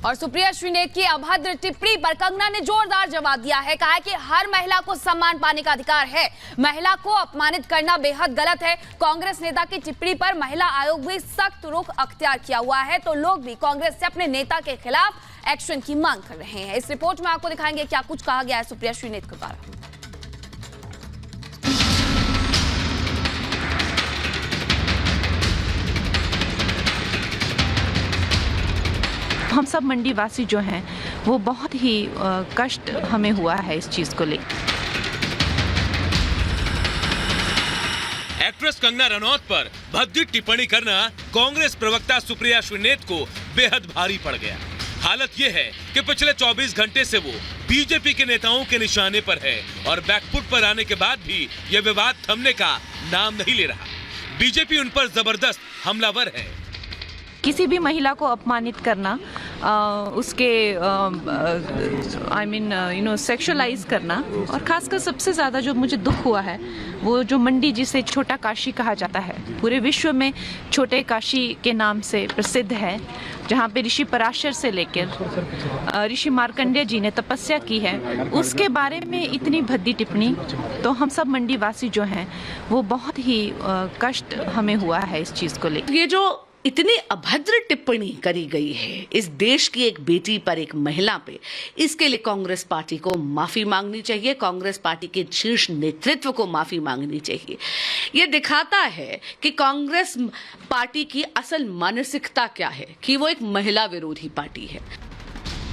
और सुप्रिया श्रीनेत की अभद्र टिप्पणी पर कंगना ने जोरदार जवाब दिया है। कहा है कि हर महिला को सम्मान पाने का अधिकार है, महिला को अपमानित करना बेहद गलत है। कांग्रेस नेता की टिप्पणी पर महिला आयोग भी सख्त रुख अख्तियार किया हुआ है, तो लोग भी कांग्रेस से अपने नेता के खिलाफ एक्शन की मांग कर रहे हैं। इस रिपोर्ट में आपको दिखाएंगे क्या कुछ कहा गया है सुप्रिया श्रीनेत के द्वारा। हम सब मंडी वासी जो हैं वो बहुत ही कष्ट हमें हुआ है इस चीज को लेकर। एक्ट्रेस कंगना रनौत पर भद्दी टिप्पणी करना कांग्रेस प्रवक्ता सुप्रिया श्रीनेत को बेहद भारी पड़ गया। हालत ये है कि पिछले 24 घंटे से वो बीजेपी के नेताओं के निशाने पर है और बैकफुट पर आने के बाद भी ये विवाद थमने का नाम नहीं ले रहा। बीजेपी उन पर जबरदस्त हमलावर है। किसी भी महिला को अपमानित करना, उसके सेक्सुअलाइज करना, और खासकर सबसे ज़्यादा जो मुझे दुख हुआ है वो जो मंडी जिसे छोटा काशी कहा जाता है, पूरे विश्व में छोटे काशी के नाम से प्रसिद्ध है, जहाँ पे ऋषि पराशर से लेकर ऋषि मार्कंडेय जी ने तपस्या की है, उसके बारे में इतनी भद्दी टिप्पणी, तो हम सब मंडी वासी जो हैं वो बहुत ही कष्ट हमें हुआ है इस चीज़ को लेकर। ये जो इतनी अभद्र टिप्पणी करी गई है इस देश की एक बेटी पर, एक महिला पे, इसके लिए कांग्रेस पार्टी को माफी मांगनी चाहिए, कांग्रेस पार्टी के शीर्ष नेतृत्व को माफी मांगनी चाहिए। ये दिखाता है कि कांग्रेस पार्टी की असल मानसिकता क्या है, कि वो एक महिला विरोधी पार्टी है।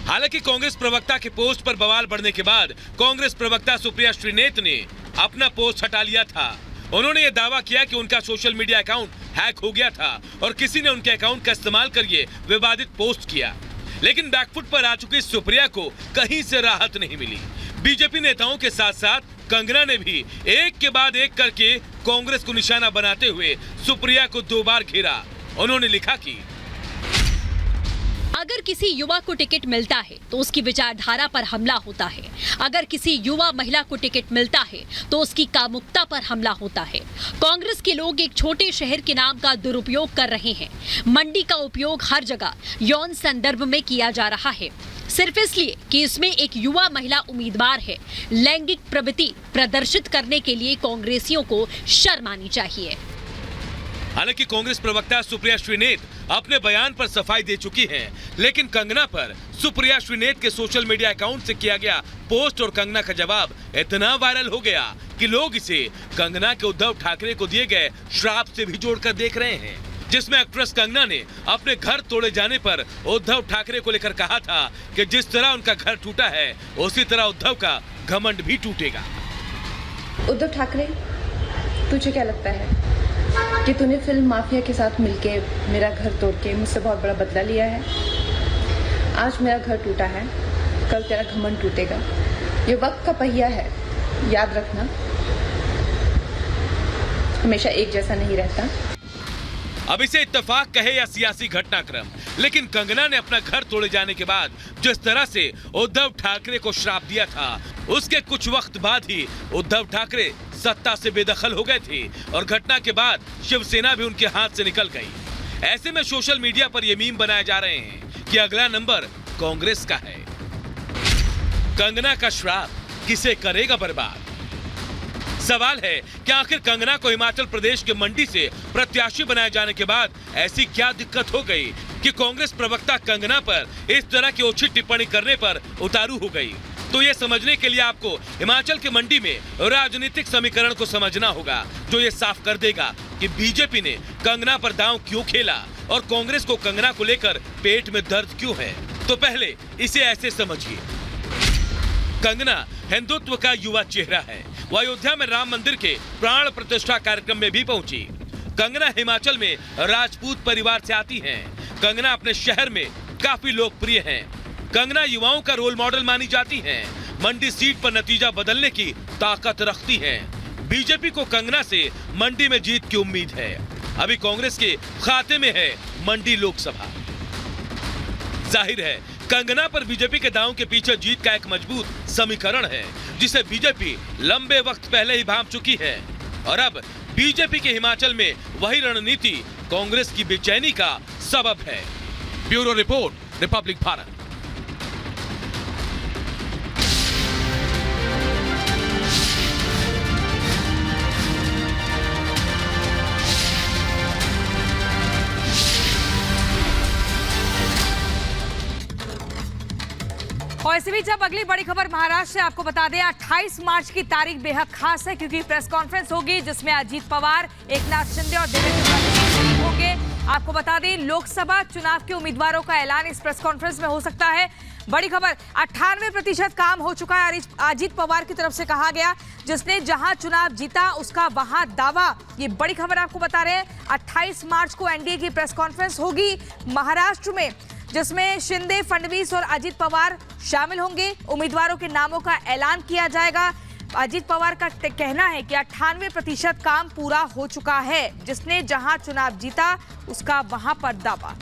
हालांकि कांग्रेस प्रवक्ता के पोस्ट पर बवाल बढ़ने के बाद कांग्रेस प्रवक्ता सुप्रिया श्रीनेत ने अपना पोस्ट हटा लिया था। उन्होंने ये दावा किया कि उनका सोशल मीडिया अकाउंट हैक हो गया था और किसी ने उनके अकाउंट का इस्तेमाल कर ये विवादित पोस्ट किया। लेकिन बैकफुट पर आ चुकी सुप्रिया को कहीं से राहत नहीं मिली। बीजेपी नेताओं के साथ साथ कंगना ने भी एक के बाद एक करके कांग्रेस को निशाना बनाते हुए सुप्रिया को 2 बार घेरा। उन्होंने लिखा कि अगर किसी युवा को टिकट मिलता है तो उसकी विचारधारा पर हमला होता है, अगर किसी युवा महिला को टिकट मिलता है तो उसकी कामुकता पर हमला होता है। कांग्रेस के लोग एक छोटे शहर के नाम का दुरुपयोग कर रहे हैं। मंडी का उपयोग हर जगह यौन संदर्भ में किया जा रहा है, सिर्फ इसलिए कि इसमें एक युवा महिला उम्मीदवार है। लैंगिक प्रवृत्ति प्रदर्शित करने के लिए कांग्रेसियों को शर्म आनी चाहिए। हालांकि कांग्रेस प्रवक्ता सुप्रिया श्रीनेत अपने बयान पर सफाई दे चुकी हैं, लेकिन कंगना पर सुप्रिया श्रीनेत के सोशल मीडिया अकाउंट से किया गया पोस्ट और कंगना का जवाब इतना वायरल हो गया कि लोग इसे कंगना के उद्धव ठाकरे को दिए गए श्राप से भी जोड़कर देख रहे हैं, जिसमें एक्ट्रेस कंगना ने अपने घर तोड़े जाने पर उद्धव ठाकरे को लेकर कहा था कि जिस तरह उनका घर टूटा है उसी तरह उद्धव का घमंड भी टूटेगा। उद्धव ठाकरे, तुझे क्या लगता है कि तूने फिल्म माफिया के साथ मिलके मेरा घर तोड़ के मुझसे बहुत बड़ा बदला लिया है? आज मेरा घर टूटा है, कल तेरा घमंड टूटेगा। ये वक्त का पहिया है, याद रखना, हमेशा एक जैसा नहीं रहता। अब इसे इत्तेफाक कहे या सियासी घटनाक्रम, लेकिन कंगना ने अपना घर तोड़े जाने के बाद जिस तरह से उद्धव ठाकरे को श्राप दिया था, उसके कुछ वक्त बाद ही उद्धव ठाकरे सत्ता से बेदखल हो गए थे और घटना के बाद शिवसेना भी उनके हाथ से निकल गई। ऐसे में सोशल मीडिया पर ये मीम बनाए जा रहे हैं कि अगला नंबर कांग्रेस का है। कंगना का श्राप किसे करेगा बर्बाद? सवाल है कि आखिर कंगना को हिमाचल प्रदेश के मंडी से प्रत्याशी बनाए जाने के बाद ऐसी क्या दिक्कत हो गई कि कांग्रेस प्रवक्ता कंगना पर इस तरह की ओछी टिप्पणी करने पर उतारू हो गई? तो ये समझने के लिए आपको हिमाचल के मंडी में राजनीतिक समीकरण को समझना होगा, जो ये साफ कर देगा कि बीजेपी ने कंगना पर दांव क्यों खेला और कांग्रेस को कंगना को लेकर पेट में दर्द क्यों है। तो पहले इसे ऐसे समझिए, कंगना हिंदुत्व का युवा चेहरा है। वो अयोध्या में राम मंदिर के प्राण प्रतिष्ठा कार्यक्रम में भी पहुंची। कंगना हिमाचल में राजपूत परिवार से आती हैं। कंगना अपने शहर में काफी लोकप्रिय हैं। कंगना युवाओं का रोल मॉडल मानी जाती हैं। मंडी सीट पर नतीजा बदलने की ताकत रखती हैं। बीजेपी को कंगना से मंडी में जीत की उम्मीद है। अभी कांग्रेस के खाते में है मंडी लोकसभा। जाहिर है कंगना पर बीजेपी के दांव के पीछे जीत का एक मजबूत समीकरण है, जिसे बीजेपी लंबे वक्त पहले ही भांप चुकी है और अब बीजेपी के हिमाचल में वही रणनीति कांग्रेस की बेचैनी का सबब है। Bureau report, Republic Bharat. और इसी बीच अब अगली बड़ी खबर महाराष्ट्र से आपको बता दें 28 मार्च की तारीख बेहद खास है क्योंकि प्रेस कॉन्फ्रेंस होगी जिसमें अजीत पवार, एकनाथ शिंदे और देवेंद्र फडणवीस होंगे। आपको बता दें लोकसभा चुनाव के उम्मीदवारों का ऐलान इस प्रेस कॉन्फ्रेंस में हो सकता है। बड़ी खबर 98% काम हो चुका है अजीत पवार की तरफ से कहा गया, जिसने जहां चुनाव जीता उसका वहां दावा। ये बड़ी खबर आपको बता रहे हैं 28 मार्च को एनडीए की प्रेस कॉन्फ्रेंस होगी महाराष्ट्र में, जिसमें शिंदे, फडणवीस और अजीत पवार शामिल होंगे। उम्मीदवारों के नामों का ऐलान किया जाएगा। अजीत पवार का कहना है कि 98% काम पूरा हो चुका है, जिसने जहां चुनाव जीता उसका वहां पर दावा।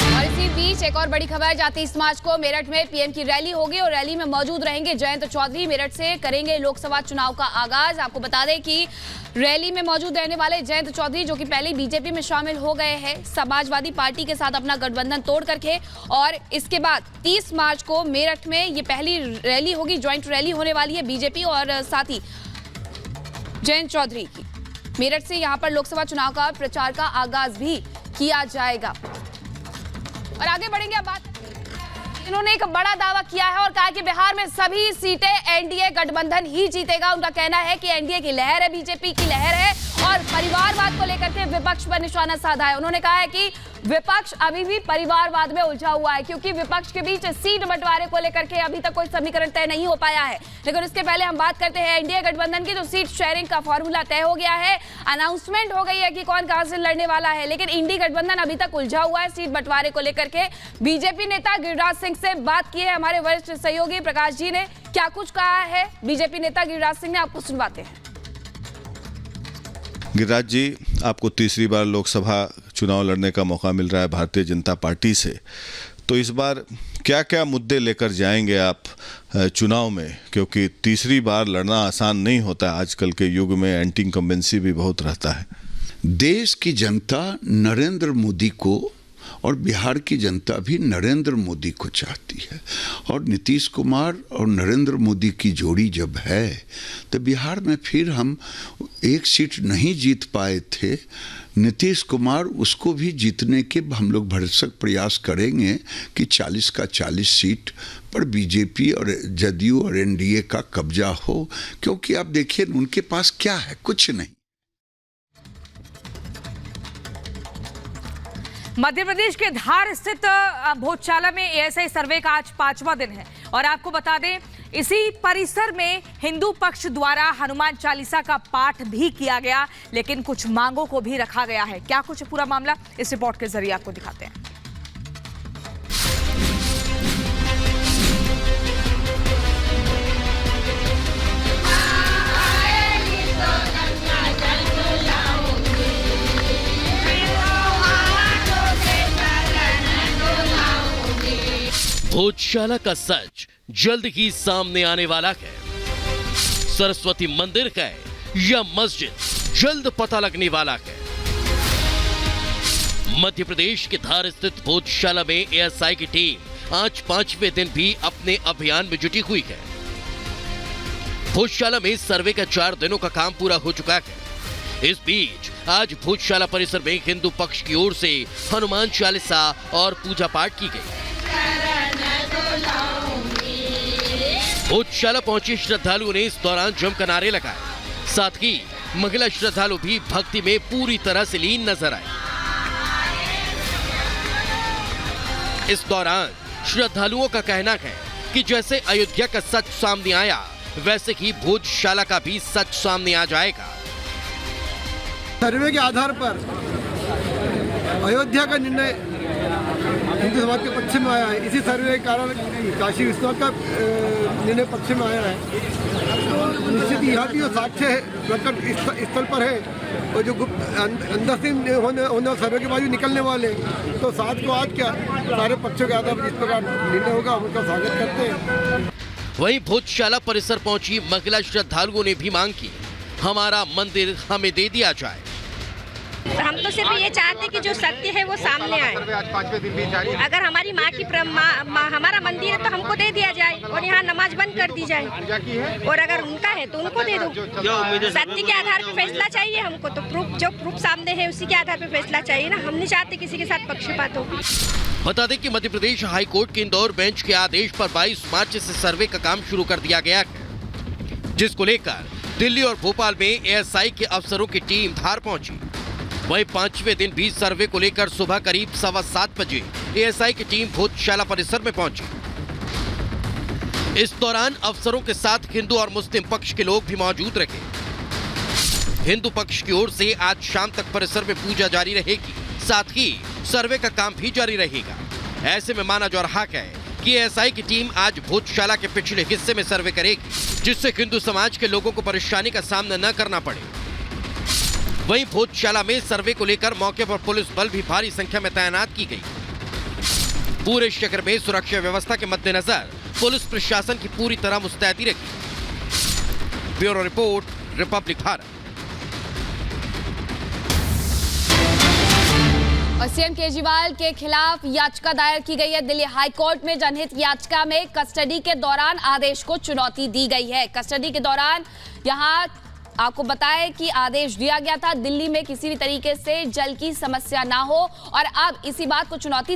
और इसी बीच एक और बड़ी खबर 29 मार्च को मेरठ में पीएम की रैली होगी और रैली में मौजूद रहेंगे जयंत चौधरी। मेरठ से करेंगे लोकसभा चुनाव का आगाज। आपको बता दें कि रैली में मौजूद रहने वाले जयंत चौधरी, जो कि पहले बीजेपी में शामिल हो गए हैं समाजवादी पार्टी के साथ अपना गठबंधन तोड़ करके, और इसके बाद 30 मार्च को मेरठ में ये पहली रैली होगी, ज्वाइंट रैली होने वाली है बीजेपी और साथ ही जयंत चौधरी की। मेरठ से यहां पर लोकसभा चुनाव का प्रचार का आगाज भी किया जाएगा। और आगे बढ़ेंगे अब बात, इन्होंने एक बड़ा दावा किया है और कहा कि बिहार में सभी सीटें एनडीए गठबंधन ही जीतेगा। उनका कहना है कि एनडीए की लहर है, बीजेपी की लहर है और परिवारवाद को लेकर के विपक्ष पर निशाना साधा है। उन्होंने कहा है कि विपक्ष अभी भी परिवारवाद में उलझा हुआ है क्योंकि विपक्ष के बीच सीट बंटवारे को लेकर के अभी तक कोई समीकरण तय नहीं हो पाया है। लेकिन इसके पहले हम बात करते हैं एनडीए गठबंधन की, तो सीट शेयरिंग का फॉर्मूला तय हो गया है, अनाउंसमेंट हो गई है कि कौन कहां से लड़ने वाला है, लेकिन इंडी गठबंधन अभी तक उलझा हुआ है सीट बंटवारे को लेकर के। बीजेपी नेता गिरिराज सिंह से बात की है हमारे वरिष्ठ सहयोगी प्रकाश जी ने, क्या कुछ कहा है बीजेपी नेता गिरिराज सिंह ने, आपको सुनवाते हैं। गिरिराज जी, आपको तीसरी बार लोकसभा चुनाव लड़ने का मौका मिल रहा है भारतीय जनता पार्टी से, तो इस बार क्या क्या मुद्दे लेकर जाएंगे आप चुनाव में, क्योंकि तीसरी बार लड़ना आसान नहीं होता है, आजकल के युग में एंटी इनकम्बेंसी भी बहुत रहता है। देश की जनता नरेंद्र मोदी को और बिहार की जनता भी नरेंद्र मोदी को चाहती है, और नीतीश कुमार और नरेंद्र मोदी की जोड़ी जब है तो बिहार में फिर हम एक सीट नहीं जीत पाए थे, नीतीश कुमार उसको भी जीतने के हम लोग भरसक प्रयास करेंगे कि 40 का 40 सीट पर बीजेपी और जदयू और एनडीए का कब्जा हो, क्योंकि आप देखिए उनके पास क्या है, कुछ नहीं। मध्य प्रदेश के धार स्थित भोजशाला में एएसआई सर्वे का आज 5वां दिन है और आपको बता दें इसी परिसर में हिंदू पक्ष द्वारा हनुमान चालीसा का पाठ भी किया गया, लेकिन कुछ मांगों को भी रखा गया है। क्या कुछ पूरा मामला, इस रिपोर्ट के जरिए आपको दिखाते हैं। भोजशाला का सच जल्द ही सामने आने वाला है। सरस्वती मंदिर है या मस्जिद, जल्द पता लगने वाला है। मध्य प्रदेश के धार स्थित भोजशाला में एएसआई की टीम आज 5वें दिन भी अपने अभियान में जुटी हुई है। भोजशाला में सर्वे का 4 दिनों का काम पूरा हो चुका है। इस बीच आज भोजशाला परिसर में हिंदू पक्ष की ओर से हनुमान चालीसा और पूजा पाठ की गई। भोजशाला पहुंचे श्रद्धालुओं ने इस दौरान जमकर नारे लगाए, साथ ही महिला श्रद्धालु भी भक्ति में पूरी तरह से लीन नजर आए। इस दौरान श्रद्धालुओं का कहना है कि जैसे अयोध्या का सच सामने आया, वैसे ही भोजशाला का भी सच सामने आ जाएगा। सर्वे के आधार पर अयोध्या का निर्णय हिंदू समाज के पक्ष में आया है। इसी सर्वे के कारण काशी विश्वनाथ का निर्णय पक्ष में आया है। तो निश्चित यहाँ भी साक्ष्य प्रकट स्थल पर है, और जो गुप्त अंदर से होने सर्वे के बाद भी निकलने वाले, तो 7 को आज क्या सारे पक्षों के आधार पर इस प्रकार निर्णय होगा, हम उसका स्वागत करते हैं। वहीं भोजशाला परिसर पहुंची महिला श्रद्धालुओं ने भी मांग की, हमारा मंदिर हमें दे दिया जाए। हम तो सिर्फ ये चाहते हैं कि जो सत्य है वो सामने आए। अगर हमारी माँ की हमारा मंदिर है तो हमको दे दिया जाए और यहाँ नमाज बंद कर दी जाए, और अगर उनका है तो उनको दे दो। सत्य के आधार पर फैसला चाहिए हमको, तो जो प्रूफ सामने है उसी के आधार पर फैसला चाहिए ना। हम नहीं चाहते किसी के साथ पक्षपात हो। बता दें कि मध्य प्रदेश हाई कोर्ट के इंदौर बेंच के आदेश पर 22 मार्च से सर्वे का काम शुरू कर दिया गया है, जिसको लेकर दिल्ली और भोपाल में एएसआई के अफसरों की टीम धार पहुंची। वहीं 5वें दिन भी सर्वे को लेकर सुबह करीब 7:15 बजे एएसआई की टीम भोजशाला परिसर में पहुंची। इस दौरान अफसरों के साथ हिंदू और मुस्लिम पक्ष के लोग भी मौजूद रहे। हिंदू पक्ष की ओर से आज शाम तक परिसर में पूजा जारी रहेगी, साथ ही सर्वे का काम भी जारी रहेगा। ऐसे में माना जा रहा है कि एएसआई की टीम आज भोजशाला के पिछले हिस्से में सर्वे करेगी, जिससे हिंदू समाज के लोगों को परेशानी का सामना न करना पड़े। वहीं भोजशाला में सर्वे को लेकर मौके पर पुलिस बल भी भारी संख्या में तैनात की गई। पूरे शहर में सुरक्षा व्यवस्था के मद्देनजर पुलिस प्रशासन की पूरी तरह मुस्तैदी रखी। Bureau report, Republic Bharat. और सीएम केजरीवाल के खिलाफ याचिका दायर की गई है दिल्ली हाई कोर्ट में। जनहित याचिका में कस्टडी के दौरान आदेश को चुनौती दी गई है। कस्टडी के दौरान यहां आपको बताएं कि आदेश दिया गया था दिल्ली में किसी भी तरीके से जल की समस्या ना हो, और अब इसी बात को चुनौती